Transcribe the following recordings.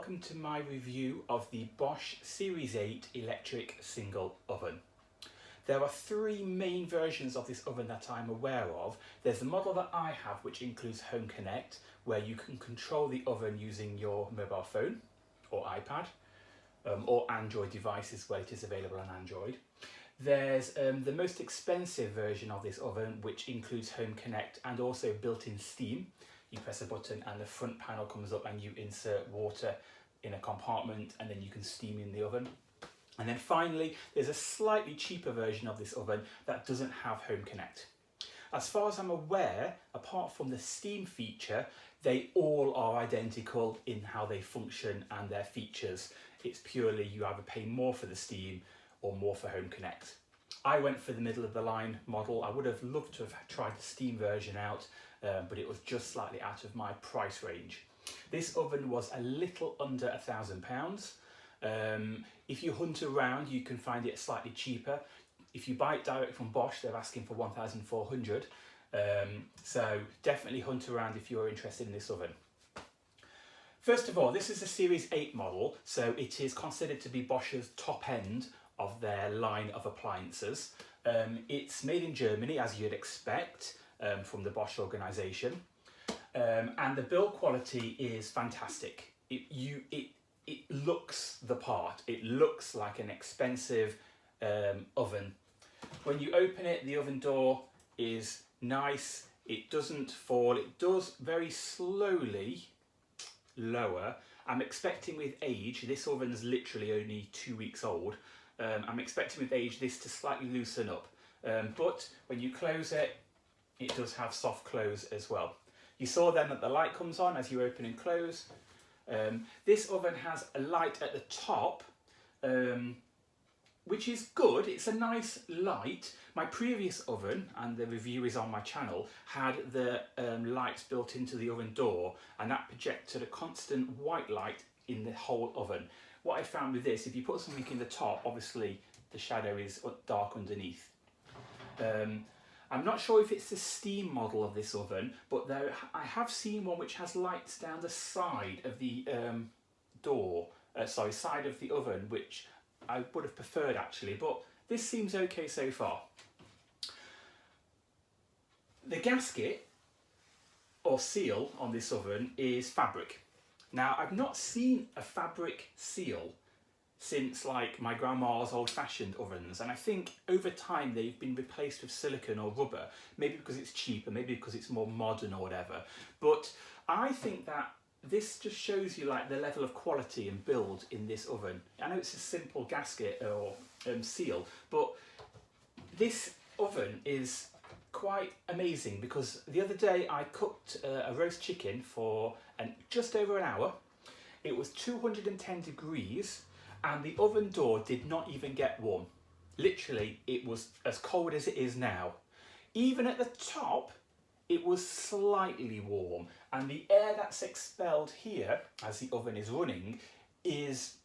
welcome to my review of the Bosch Series 8 electric single oven. There are three main versions of this oven that I'm aware of. There's the model that I have, which includes Home Connect, where you can control the oven using your mobile phone or iPad or Android devices where it is available on Android. There's the most expensive version of this oven, which includes Home Connect and also built-in steam. You press a button and the front panel comes up and you insert water in a compartment and then you can steam in the oven. And then finally, there's a slightly cheaper version of this oven that doesn't have Home Connect. As far as I'm aware, apart from the steam feature, they all are identical in how they function and their features. It's purely you either pay more for the steam or more for Home Connect. I went for the middle of the line model. I would have loved to have tried the steam version out, but it was just slightly out of my price range. This oven was a little under £1,000. If you hunt around, you can find it slightly cheaper. If you buy it direct from Bosch, they're asking for £1,400. So definitely hunt around if you're interested in this oven. First of all, this is a Series 8 model, so it is considered to be Bosch's top end of their line of appliances. It's made in Germany, as you'd expect, from the Bosch organisation, and the build quality is fantastic. It looks the part. It looks like an expensive oven. When you open it, the oven door is nice. It doesn't fall. It does very slowly lower. I'm expecting with age, this oven's literally only 2 weeks old. I'm expecting with age this to slightly loosen up, but when you close it, it does have soft close as well. You saw then that the light comes on as you open and close. This oven has a light at the top, which is good. It's a nice light. My previous oven, and the review is on my channel, had the lights built into the oven door, and that projected a constant white light in the whole oven. What I found with this, if you put something in the top, obviously the shadow is dark underneath. I'm not sure if it's the steam model of this oven, but I have seen one which has lights down the side of the side of the oven, which I would have preferred actually, but this seems okay so far. The gasket or seal on this oven is fabric. Now, I've not seen a fabric seal since like my grandma's old-fashioned ovens, and I think over time they've been replaced with silicone or rubber, maybe because it's cheaper, maybe because it's more modern or whatever. But I think that this just shows you like the level of quality and build in this oven. I know it's a simple gasket or seal, but this oven is quite amazing because the other day I cooked a roast chicken for just over an hour. It was 210 degrees and the oven door did not even get warm. Literally, it was as cold as it is now. Even at the top, it was slightly warm, and the air that's expelled here as the oven is running is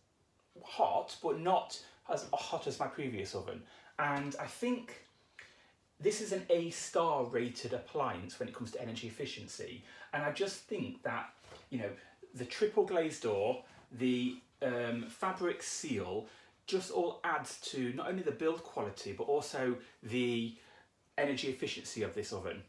hot, but not as hot as my previous oven. And I think this is an A-star rated appliance when it comes to energy efficiency. And I just think that, you know, the triple glazed door, the fabric seal, just all adds to not only the build quality, but also the energy efficiency of this oven.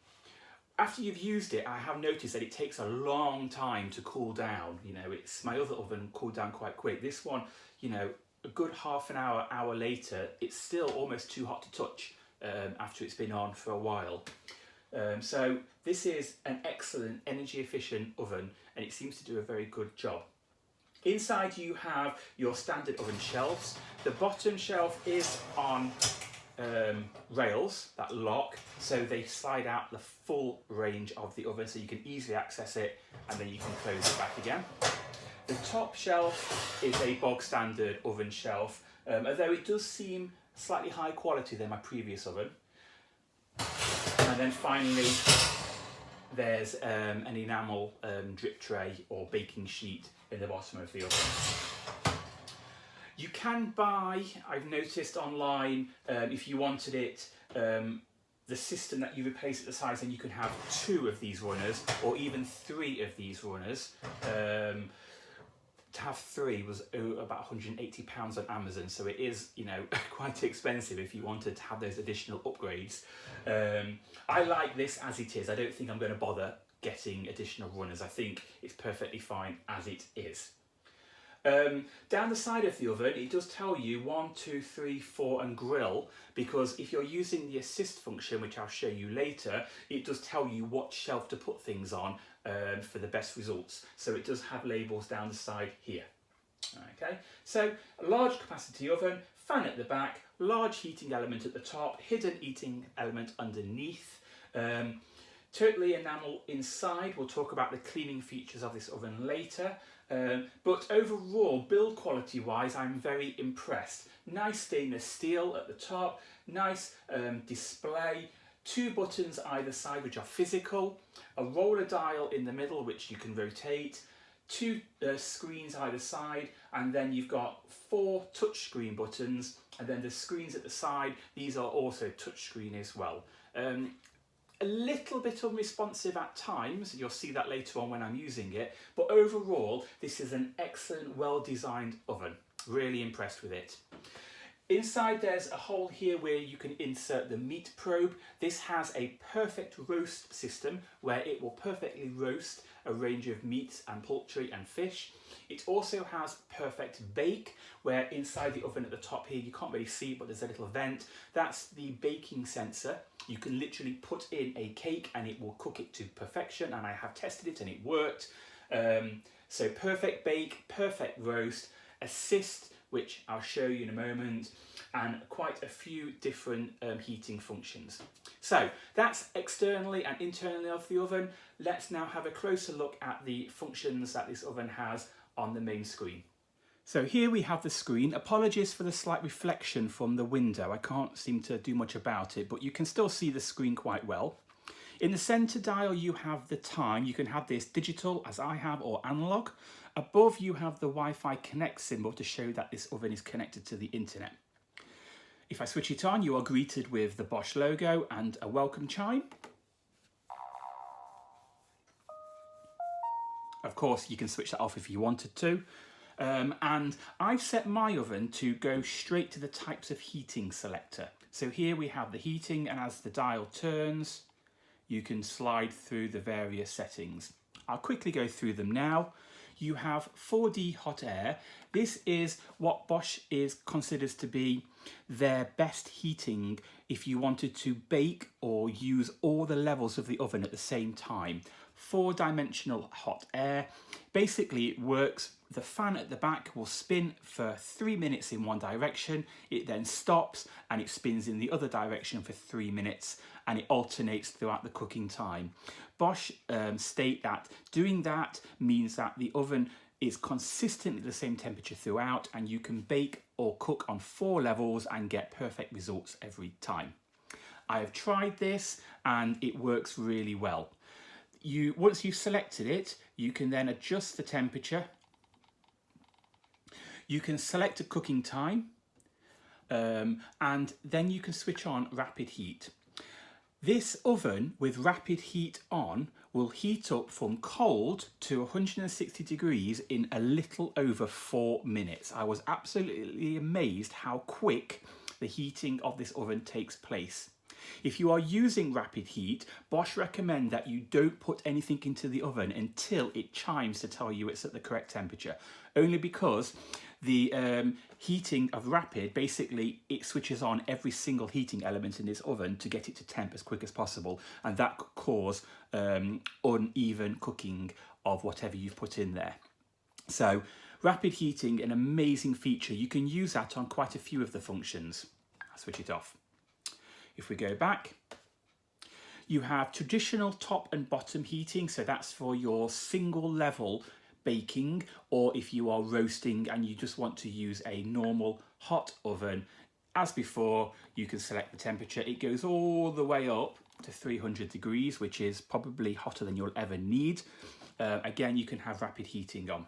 After you've used it, I have noticed that it takes a long time to cool down. You know, my other oven cooled down quite quick. This one, you know, a good half an hour, hour later, it's still almost too hot to touch after it's been on for a while. So this is an excellent energy efficient oven, and it seems to do a very good job. Inside you have your standard oven shelves. The bottom shelf is on rails that lock, so they slide out the full range of the oven so you can easily access it and then you can close it back again. The top shelf is a bog standard oven shelf, although it does seem slightly higher quality than my previous oven. And then finally there's an enamel drip tray or baking sheet in the bottom of the oven. You can buy, I've noticed online, if you wanted it, the system that you replace at the sides, then you can have 2 of these runners or even 3 of these runners. to have 3 was about £180 on Amazon, so it is, you know, quite expensive if you wanted to have those additional upgrades. I like this as it is. I don't think I'm going to bother getting additional runners. I think it's perfectly fine as it is. Down the side of the oven, it does tell you 1, 2, 3, 4 and grill, because if you're using the assist function, which I'll show you later, it does tell you what shelf to put things on for the best results. So it does have labels down the side here. Okay, so a large capacity oven, fan at the back, large heating element at the top, hidden heating element underneath. Totally enamel inside. We'll talk about the cleaning features of this oven later. But overall, build quality wise, I'm very impressed. Nice stainless steel at the top, nice display, 2 buttons either side which are physical, a roller dial in the middle which you can rotate, 2 screens either side, and then you've got 4 touchscreen buttons, and then the screens at the side, these are also touchscreen as well. A little bit unresponsive at times, you'll see that later on when I'm using it, but overall this is an excellent, well-designed oven. Really impressed with it. Inside there's a hole here where you can insert the meat probe. This has a perfect roast system where it will perfectly roast a range of meats and poultry and fish. It also has perfect bake, where inside the oven at the top here, you can't really see it, but there's a little vent. That's the baking sensor. You can literally put in a cake and it will cook it to perfection, and I have tested it and it worked. So perfect bake, perfect roast, assist, which I'll show you in a moment, and quite a few different heating functions. So that's externally and internally of the oven. Let's now have a closer look at the functions that this oven has on the main screen. So here we have the screen. Apologies for the slight reflection from the window. I can't seem to do much about it, but you can still see the screen quite well. In the center dial you have the time. You can have this digital as I have, or analog. Above you have the Wi-Fi connect symbol to show that this oven is connected to the internet. If I switch it on, you are greeted with the Bosch logo and a welcome chime. Of course, you can switch that off if you wanted to. And I've set my oven to go straight to the types of heating selector. So here we have the heating, and as the dial turns, you can slide through the various settings. I'll quickly go through them now. You have 4D hot air. This is what Bosch considers to be their best heating if you wanted to bake or use all the levels of the oven at the same time. 4-dimensional hot air. Basically it works, the fan at the back will spin for 3 minutes in one direction, it then stops and it spins in the other direction for 3 minutes, and it alternates throughout the cooking time. Bosch state that doing that means that the oven is consistently the same temperature throughout, and you can bake or cook on 4 levels and get perfect results every time. I have tried this and it works really well. Once you've selected it, you can then adjust the temperature. You can select a cooking time, and then you can switch on rapid heat. This oven with rapid heat on will heat up from cold to 160 degrees in a little over 4 minutes. I was absolutely amazed how quick the heating of this oven takes place. If you are using rapid heat, Bosch recommend that you don't put anything into the oven until it chimes to tell you it's at the correct temperature. Only because the heating of rapid, basically it switches on every single heating element in this oven to get it to temp as quick as possible, and that could cause uneven cooking of whatever you've put in there. So rapid heating, an amazing feature. You can use that on quite a few of the functions. I'll switch it off. If we go back, you have traditional top and bottom heating, so that's for your single level baking, or if you are roasting and you just want to use a normal hot oven. As before, you can select the temperature. It goes all the way up to 300 degrees, which is probably hotter than you'll ever need. Again, you can have rapid heating on.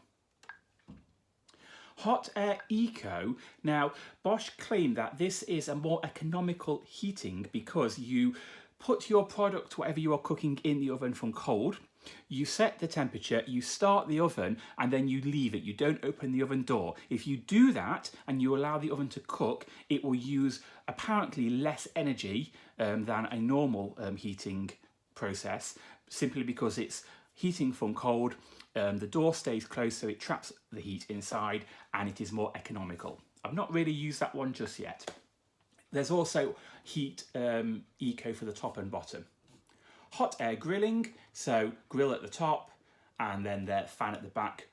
Hot Air Eco. Now, Bosch claim that this is a more economical heating because you put your product, whatever you are cooking, in the oven from cold. You set the temperature, you start the oven, and then you leave it. You don't open the oven door. If you do that and you allow the oven to cook, it will use apparently less energy than a normal heating process, simply because it's heating from cold. The door stays closed, so it traps the heat inside, and it is more economical. I've not really used that one just yet. There's also Heat Eco for the top and bottom. Hot air grilling, so grill at the top and then the fan at the back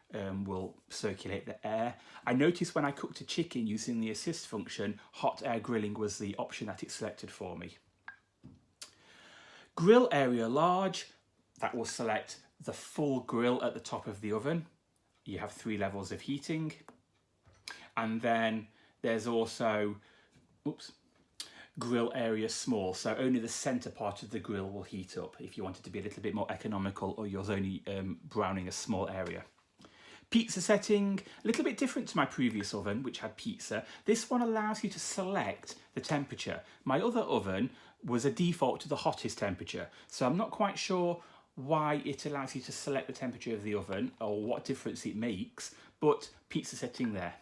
will circulate the air. I noticed when I cooked a chicken using the assist function, hot air grilling was the option that it selected for me. Grill area large, that will select the full grill at the top of the oven. You have 3 levels of heating. And then there's also, grill area small, so only the centre part of the grill will heat up if you want it to be a little bit more economical, or you're only browning a small area. Pizza setting, a little bit different to my previous oven, which had pizza. This one allows you to select the temperature. My other oven was a default to the hottest temperature, so I'm not quite sure why it allows you to select the temperature of the oven or what difference it makes, but pizza setting there.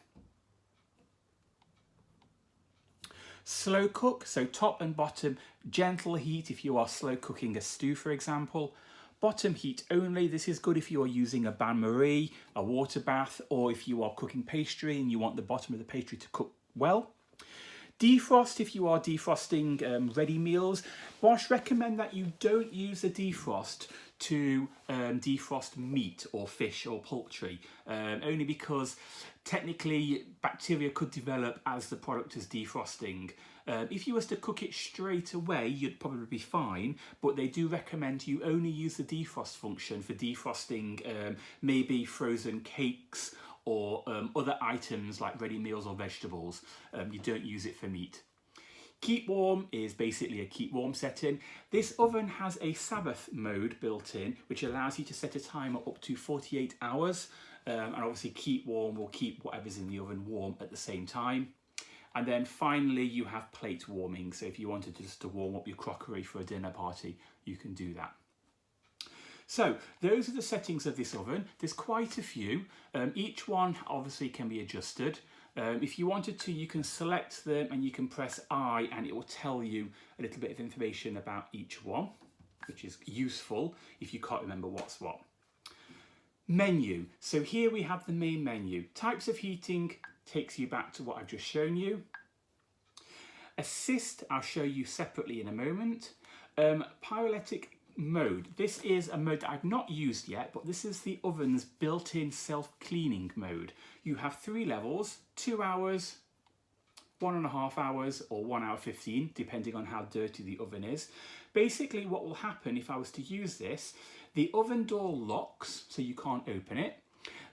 Slow cook, so top and bottom, gentle heat if you are slow cooking a stew, for example. Bottom heat only. This is good if you are using a bain-marie, a water bath, or if you are cooking pastry and you want the bottom of the pastry to cook well. Defrost if you are defrosting ready meals. Bosch recommend that you don't use a defrost to defrost meat or fish or poultry, only because technically bacteria could develop as the product is defrosting. If you was to cook it straight away, you'd probably be fine, but they do recommend you only use the defrost function for defrosting maybe frozen cakes or other items like ready meals or vegetables. You don't use it for meat. Keep warm is basically a keep warm setting. This oven has a Sabbath mode built in, which allows you to set a timer up to 48 hours. And obviously keep warm will keep whatever's in the oven warm at the same time. And then finally you have plate warming. So if you wanted just to warm up your crockery for a dinner party, you can do that. So those are the settings of this oven. There's quite a few. Each one obviously can be adjusted. If you wanted to, you can select them and you can press I and it will tell you a little bit of information about each one, which is useful if you can't remember what's what. Menu. So here we have the main menu. Types of heating takes you back to what I've just shown you. Assist, I'll show you separately in a moment. Pyrolytic mode. This is a mode that I've not used yet, but this is the oven's built-in self-cleaning mode. You have 3 levels, 2 hours, 1.5 hours, or 1 hour 15, depending on how dirty the oven is. Basically, what will happen if I was to use this, the oven door locks, so you can't open it.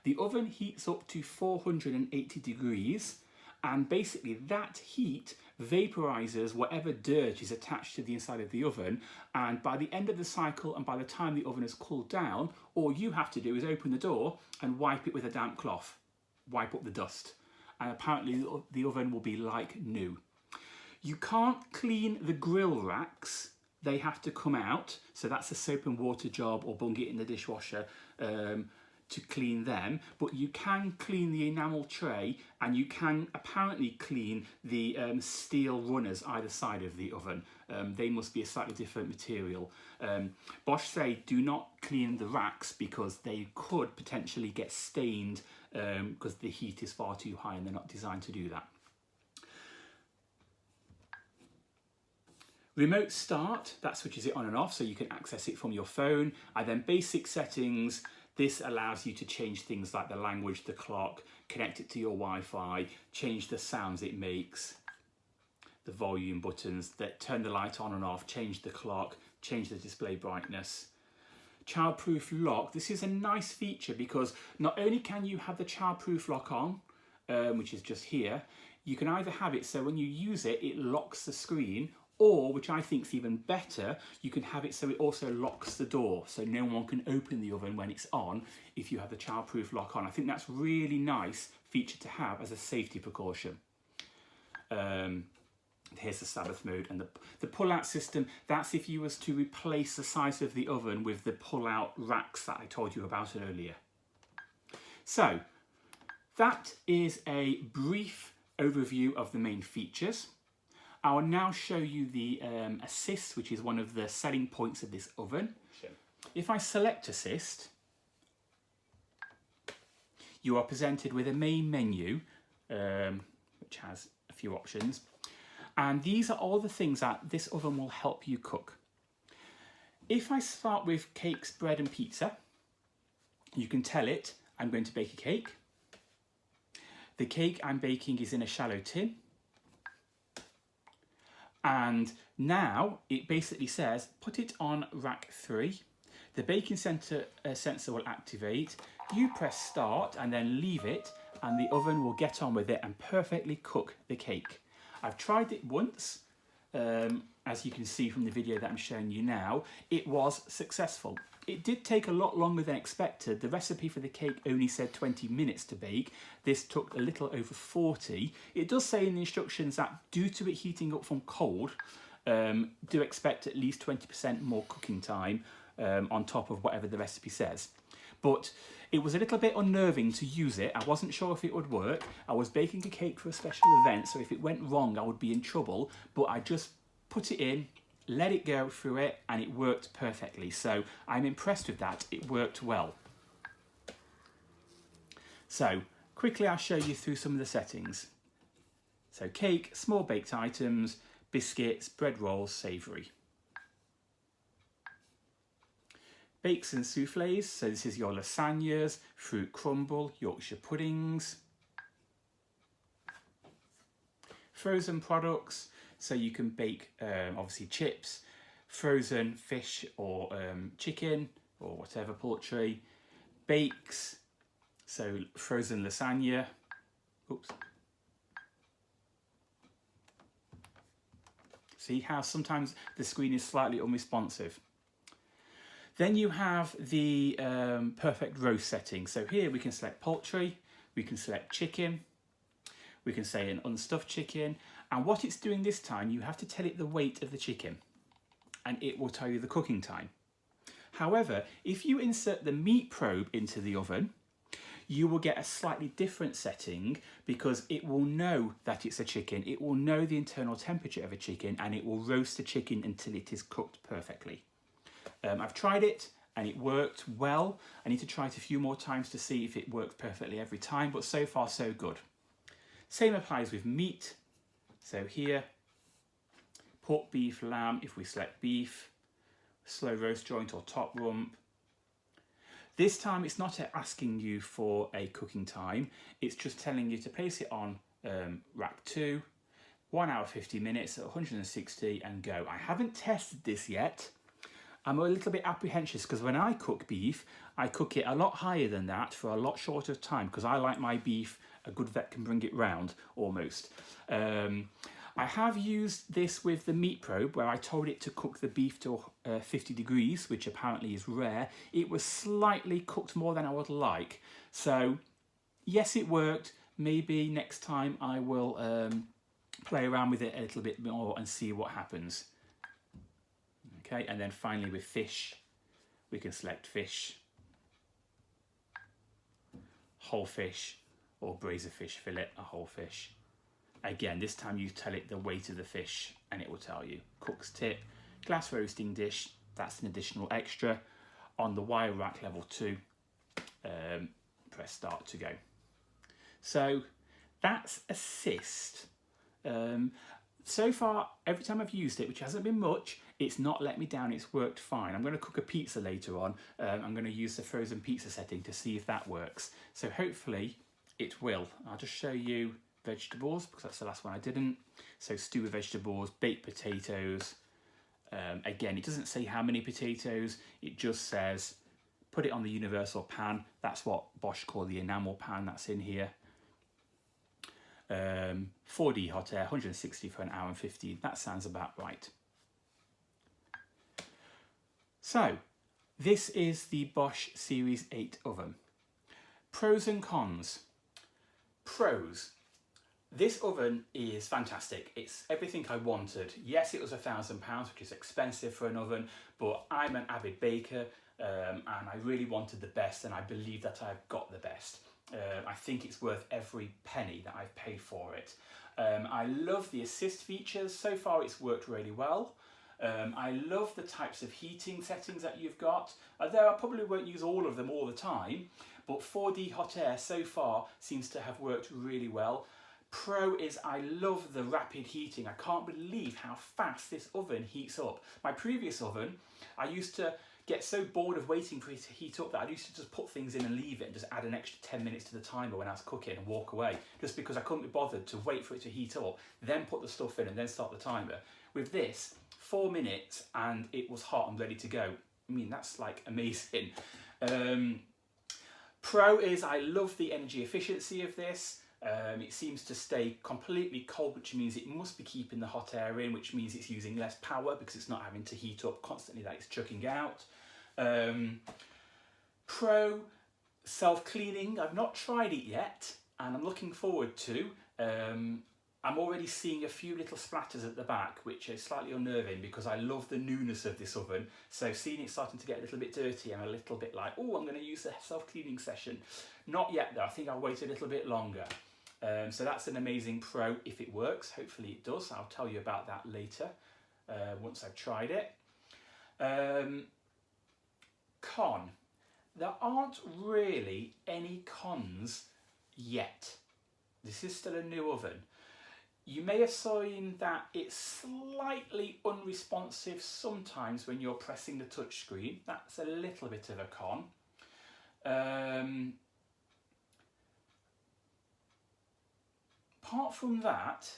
The oven heats up to 480 degrees, and basically that heat vaporizes whatever dirt is attached to the inside of the oven, and by the end of the cycle and by the time the oven has cooled down, all you have to do is open the door and wipe it with a damp cloth, wipe up the dust, and apparently the oven will be like new. You can't clean the grill racks, they have to come out, so that's a soap and water job or bung it in the dishwasher to clean them, but you can clean the enamel tray and you can apparently clean the steel runners either side of the oven. They must be a slightly different material. Bosch say do not clean the racks because they could potentially get stained because the heat is far too high and they're not designed to do that. Remote start, that switches it on and off so you can access it from your phone. And then basic settings, this allows you to change things like the language, the clock, connect it to your Wi-Fi, change the sounds it makes, the volume buttons, that turn the light on and off, change the clock, change the display brightness. Childproof lock, this is a nice feature because not only can you have the childproof lock on, which is just here, you can either have it so when you use it, it locks the screen, or, which I think is even better, you can have it so it also locks the door, so no one can open the oven when it's on if you have the childproof lock on. I think that's really nice feature to have as a safety precaution. Here's the Sabbath mode, and the pull-out system, that's if you was to replace the size of the oven with the pull-out racks that I told you about earlier. So that is a brief overview of the main features. I will now show you the assist, which is one of the selling points of this oven. Sure. If I select assist, you are presented with a main menu, which has a few options. And these are all the things that this oven will help you cook. If I start with cakes, bread and pizza, you can tell it I'm going to bake a cake. The cake I'm baking is in a shallow tin. And now it basically says, put it on rack 3. The baking sensor will activate. You press start and then leave it, and the oven will get on with it and perfectly cook the cake. I've tried it once, as you can see from the video that I'm showing you now. It was successful. It did take a lot longer than expected. The recipe for the cake only said 20 minutes to bake. This took a little over 40. It does say in the instructions that due to it heating up from cold, do expect at least 20% more cooking time on top of whatever the recipe says. But it was a little bit unnerving to use it. I wasn't sure if it would work. I was baking a cake for a special event, so if it went wrong, I would be in trouble. But I just put it in, let it go through it, and it worked perfectly. So I'm impressed with that. It worked well. So quickly, I'll show you through some of the settings. So cake, small baked items, biscuits, bread rolls, savoury. Bakes and soufflés, so this is your lasagnas, fruit crumble, Yorkshire puddings. Frozen products, so you can bake obviously chips, frozen fish or chicken or whatever, poultry. Bakes, so frozen lasagna. Oops. See how sometimes the screen is slightly unresponsive. Then you have the perfect roast setting. So here we can select poultry, we can select chicken, we can say an unstuffed chicken. And what it's doing this time, you have to tell it the weight of the chicken and it will tell you the cooking time. However, if you insert the meat probe into the oven, you will get a slightly different setting because it will know that it's a chicken. It will know the internal temperature of a chicken and it will roast the chicken until it is cooked perfectly. I've tried it and it worked well. I need to try it a few more times to see if it works perfectly every time, but so far so good. Same applies with meat. So here, pork, beef, lamb, if we select beef, slow roast joint or top rump. This time it's not asking you for a cooking time, it's just telling you to place it on rack 2, 1 hour 50 minutes at 160 and go. I haven't tested this yet. I'm a little bit apprehensive because when I cook beef, I cook it a lot higher than that for a lot shorter time because I like my beef, a good vet can bring it round almost. I have used this with the meat probe where I told it to cook the beef to 50 degrees, which apparently is rare. It was slightly cooked more than I would like. So yes, it worked. Maybe next time I will play around with it a little bit more and see what happens. Okay, and then finally with fish, we can select fish, whole fish, or braise a fish fillet, a whole fish. Again, this time you tell it the weight of the fish and it will tell you. Cook's tip, glass roasting dish, that's an additional extra. On the wire rack level 2, press start to go. So that's assist. So far, every time I've used it, which hasn't been much, it's not let me down, it's worked fine. I'm going to cook a pizza later on. I'm going to use the frozen pizza setting to see if that works. So hopefully it will. I'll just show you vegetables because that's the last one I didn't. So stew with vegetables, baked potatoes. Again, it doesn't say how many potatoes, it just says put it on the universal pan. That's what Bosch call the enamel pan that's in here. 4D hot air, 160 for an hour and 15. That sounds about right. So this is the Bosch Series 8 oven. Pros and cons. Pros. This oven is fantastic. It's everything I wanted. Yes, it was £1,000, which is expensive for an oven, but I'm an avid baker and I really wanted the best, and I believe that I've got the best. I think it's worth every penny that I've paid for it. I love the assist features. So far it's worked really well. I love the types of heating settings that you've got, although I probably won't use all of them all the time, but 4D hot air so far seems to have worked really well. Pro is I love the rapid heating. I can't believe how fast this oven heats up. My previous oven, I used to get so bored of waiting for it to heat up that I used to just put things in and leave it and just add an extra 10 minutes to the timer when I was cooking and walk away, just because I couldn't be bothered to wait for it to heat up, then put the stuff in and then start the timer. With this, 4 minutes and it was hot and ready to go. I mean, that's like amazing. Pro is I love the energy efficiency of this. It seems to stay completely cold, which means it must be keeping the hot air in, which means it's using less power because it's not having to heat up constantly that it's chucking out. Pro self-cleaning, I've not tried it yet and I'm looking forward to. I'm already seeing a few little splatters at the back, which is slightly unnerving because I love the newness of this oven. So seeing it starting to get a little bit dirty, I'm a little bit like, oh, I'm going to use a self-cleaning session. Not yet though, I think I'll wait a little bit longer. So that's an amazing pro if it works. Hopefully it does. I'll tell you about that later once I've tried it. Con. There aren't really any cons yet. This is still a new oven. You may have seen that it's slightly unresponsive sometimes when you're pressing the touchscreen. That's a little bit of a con. Apart from that,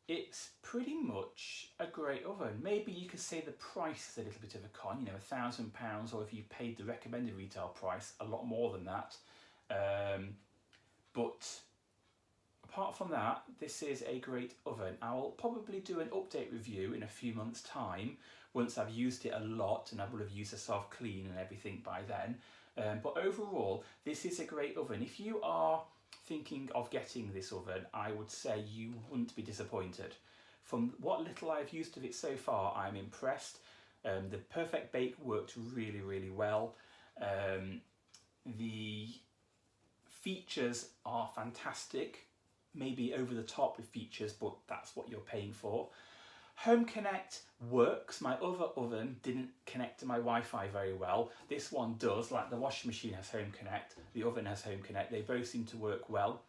it's pretty much a great oven. Maybe you could say the price is a little bit of a con, you know, £1,000, or if you paid the recommended retail price, a lot more than that. But apart from that, this is a great oven. I'll probably do an update review in a few months' time once I've used it a lot and I will have used the self-clean and everything by then. But overall, this is a great oven. If you are thinking of getting this oven, I would say you wouldn't be disappointed. From what little I've used of it so far, I'm impressed. The Perfect Bake worked really, really well. The features are fantastic. Maybe over the top with features, but that's what you're paying for. Home Connect works. My other oven didn't connect to my Wi-Fi very well. This one does, like the washing machine has Home Connect, the oven has Home Connect. They both seem to work well.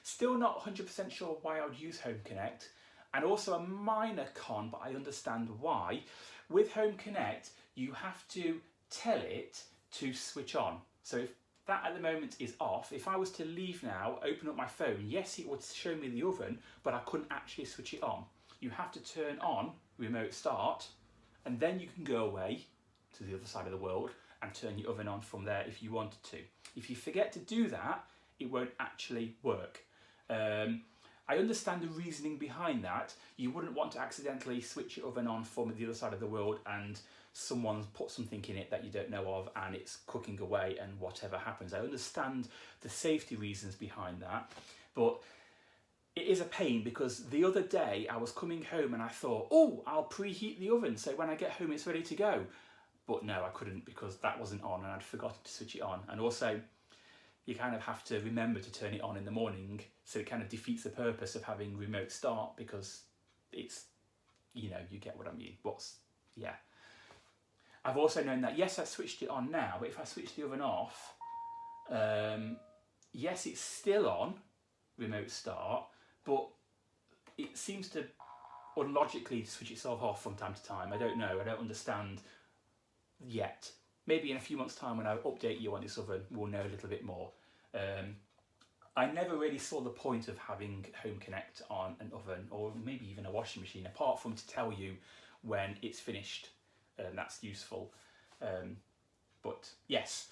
Still not 100% sure why I would use Home Connect. And also a minor con, but I understand why. With Home Connect, you have to tell it to switch on. So if that at the moment is off, if I was to leave now, open up my phone, yes, it would show me the oven, but I couldn't actually switch it on. You have to turn on remote start, and then you can go away to the other side of the world and turn your oven on from there if you wanted to. If you forget to do that, it won't actually work. I understand the reasoning behind that. You wouldn't want to accidentally switch your oven on from the other side of the world and someone's put something in it that you don't know of and it's cooking away and whatever happens. I understand the safety reasons behind that, but it is a pain because the other day I was coming home and I thought, oh, I'll preheat the oven so when I get home it's ready to go. But no, I couldn't because that wasn't on and I'd forgotten to switch it on. And also, you kind of have to remember to turn it on in the morning, so it kind of defeats the purpose of having remote start because it's, you know, you get what I mean. Yeah. I've also known that, yes, I switched it on now, but if I switch the oven off, yes, it's still on remote start, but it seems to unlogically switch itself off from time to time. I don't know, I don't understand yet. Maybe in a few months' time when I update you on this oven, we'll know a little bit more. I never really saw the point of having Home Connect on an oven, or maybe even a washing machine, apart from to tell you when it's finished. That's useful. But yes,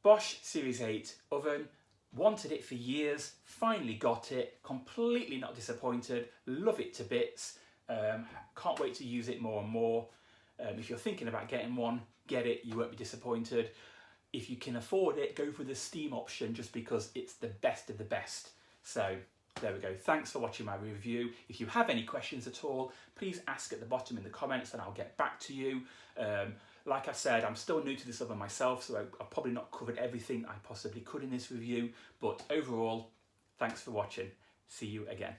Bosch Series 8 oven. Wanted it for years, finally got it, completely not disappointed, love it to bits, can't wait to use it more and more. If you're thinking about getting one, get it, you won't be disappointed. If you can afford it, go for the Steam option just because it's the best of the best. So There we go. Thanks for watching my review. If you have any questions at all, please ask at the bottom in the comments and I'll get back to you. Like I said, I'm still new to this oven myself, so I've probably not covered everything I possibly could in this review, but overall, thanks for watching. See you again.